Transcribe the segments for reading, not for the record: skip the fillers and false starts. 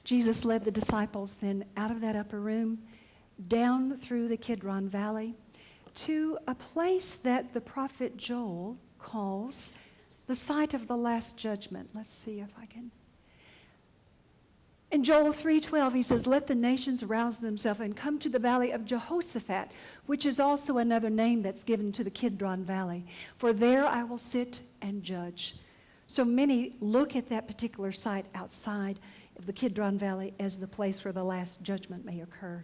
Jesus led the disciples then out of that upper room, down through the Kidron Valley, to a place that the prophet Joel calls the site of the Last Judgment. Let's see if I can. In Joel 3:12, he says, "Let the nations rouse themselves and come to the valley of Jehoshaphat," which is also another name that's given to the Kidron Valley. "For there I will sit and judge." So many look at that particular site outside of the Kidron Valley as the place where the Last Judgment may occur.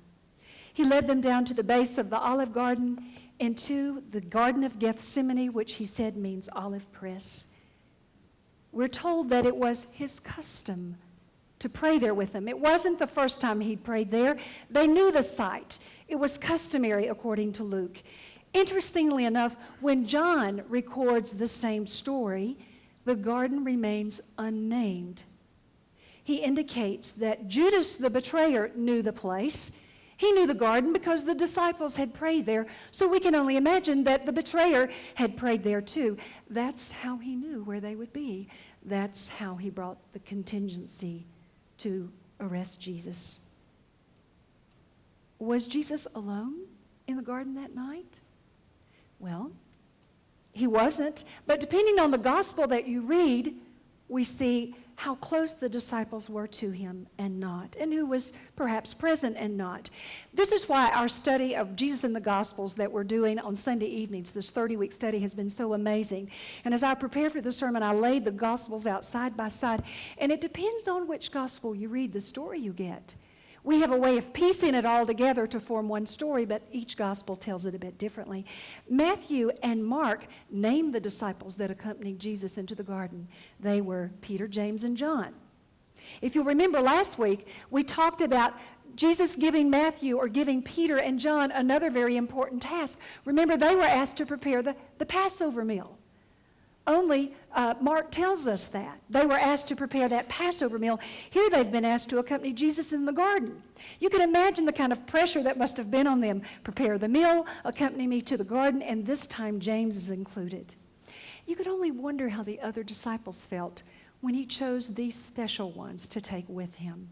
He led them down to the base of the Olive Garden, into the Garden of Gethsemane, which he said means olive press. We're told that it was his custom to pray there with them. It wasn't the first time he'd prayed there. They knew the site. It was customary, according to Luke. Interestingly enough, when John records the same story, the garden remains unnamed. He indicates that Judas the betrayer knew the place. He knew the garden because the disciples had prayed there, so we can only imagine that the betrayer had prayed there too. That's how he knew where they would be. That's how he brought the contingency to arrest Jesus. Was Jesus alone in the garden that night? Well, he wasn't, but depending on the gospel that you read, we see how close the disciples were to him and not, and who was perhaps present and not. This is why our study of Jesus in the Gospels that we're doing on Sunday evenings, this 30-week study, has been so amazing. And as I prepared for the sermon, I laid the Gospels out side by side, and it depends on which Gospel you read, the story you get. We have a way of piecing it all together to form one story, but each gospel tells it a bit differently. Matthew and Mark name the disciples that accompanied Jesus into the garden. They were Peter, James, and John. If you'll remember last week, we talked about Jesus giving Matthew or giving Peter and John another very important task. Remember, they were asked to prepare the Passover meal. Only Mark tells us that. They were asked to prepare that Passover meal. Here they've been asked to accompany Jesus in the garden. You can imagine the kind of pressure that must have been on them. Prepare the meal, accompany me to the garden, and this time James is included. You could only wonder how the other disciples felt when he chose these special ones to take with him.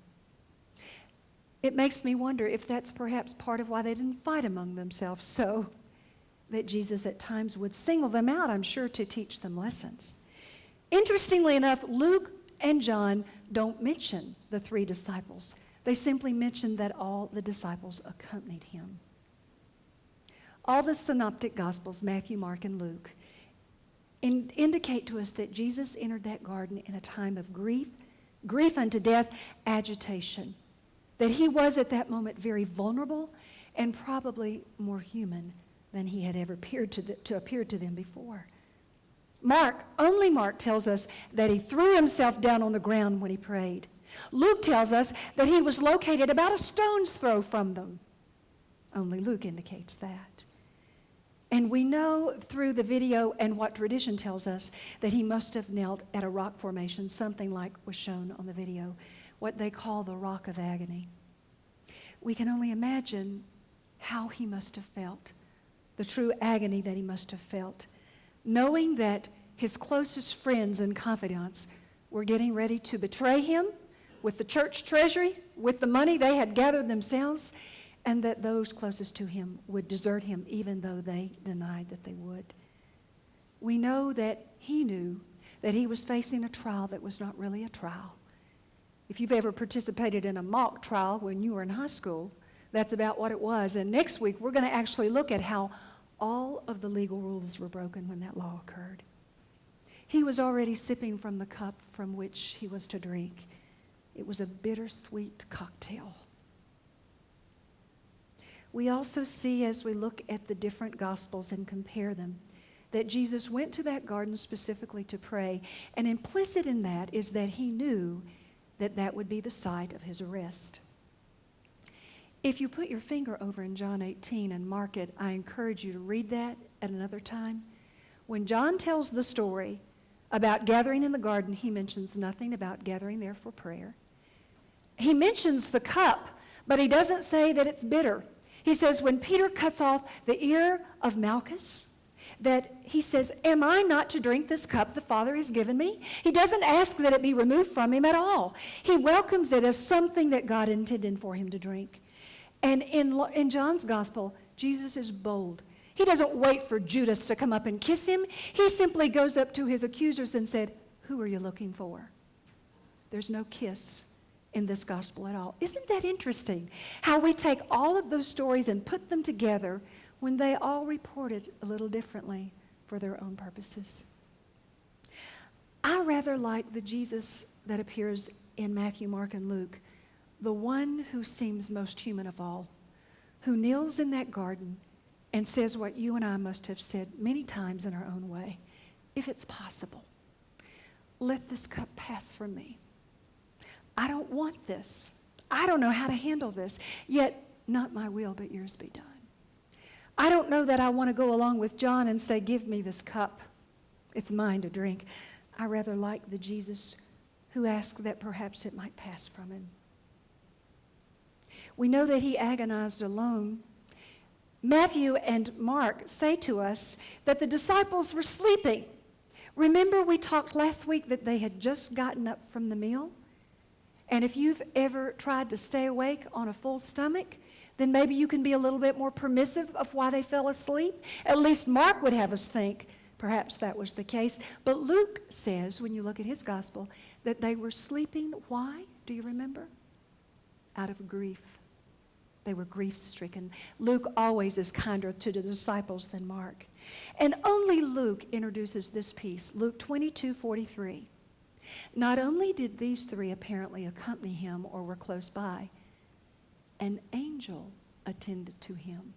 It makes me wonder if that's perhaps part of why they didn't fight among themselves so that Jesus at times would single them out, I'm sure, to teach them lessons. Interestingly enough, Luke and John don't mention the three disciples. They simply mention that all the disciples accompanied him. All the synoptic gospels, Matthew, Mark, and Luke, indicate to us that Jesus entered that garden in a time of grief unto death, agitation. That he was at that moment very vulnerable and probably more human than he had ever appeared to them before. Only Mark tells us that he threw himself down on the ground when he prayed. Luke tells us that he was located about a stone's throw from them. Only Luke indicates that. And we know through the video and what tradition tells us that he must have knelt at a rock formation, something like was shown on the video, what they call the Rock of Agony. We can only imagine how he must have felt, the true agony that he must have felt, knowing that his closest friends and confidants were getting ready to betray him with the church treasury, with the money they had gathered themselves, and that those closest to him would desert him even though they denied that they would. We know that he knew that he was facing a trial that was not really a trial. If you've ever participated in a mock trial when you were in high school, that's about what it was. And next week, we're going to actually look at how all of the legal rules were broken when that law occurred. He was already sipping from the cup from which he was to drink. It was a bittersweet cocktail. We also see, as we look at the different Gospels and compare them, that Jesus went to that garden specifically to pray, and implicit in that is that he knew that that would be the site of his arrest. If you put your finger over in John 18 and mark it, I encourage you to read that at another time. When John tells the story about gathering in the garden, he mentions nothing about gathering there for prayer. He mentions the cup, but he doesn't say that it's bitter. He says when Peter cuts off the ear of Malchus, that he says, am I not to drink this cup the Father has given me? He doesn't ask that it be removed from him at all. He welcomes it as something that God intended for him to drink. And in John's gospel, Jesus is bold. He doesn't wait for Judas to come up and kiss him. He simply goes up to his accusers and said, who are you looking for? There's no kiss in this gospel at all. Isn't that interesting? How we take all of those stories and put them together when they all report it a little differently for their own purposes. I rather like the Jesus that appears in Matthew, Mark, and Luke, the one who seems most human of all, who kneels in that garden and says what you and I must have said many times in our own way. If it's possible, let this cup pass from me. I don't want this. I don't know how to handle this. Yet, not my will, but yours be done. I don't know that I want to go along with John and say, give me this cup. It's mine to drink. I rather like the Jesus who asked that perhaps it might pass from him. We know that he agonized alone. Matthew and Mark say to us that the disciples were sleeping. Remember, we talked last week that they had just gotten up from the meal? And if you've ever tried to stay awake on a full stomach, then maybe you can be a little bit more permissive of why they fell asleep. At least Mark would have us think perhaps that was the case. But Luke says, when you look at his gospel, that they were sleeping. Why? Do you remember? Out of grief. They were grief-stricken. Luke always is kinder to the disciples than Mark. And only Luke introduces this piece, Luke 22:43. Not only did these three apparently accompany him or were close by, an angel attended to him.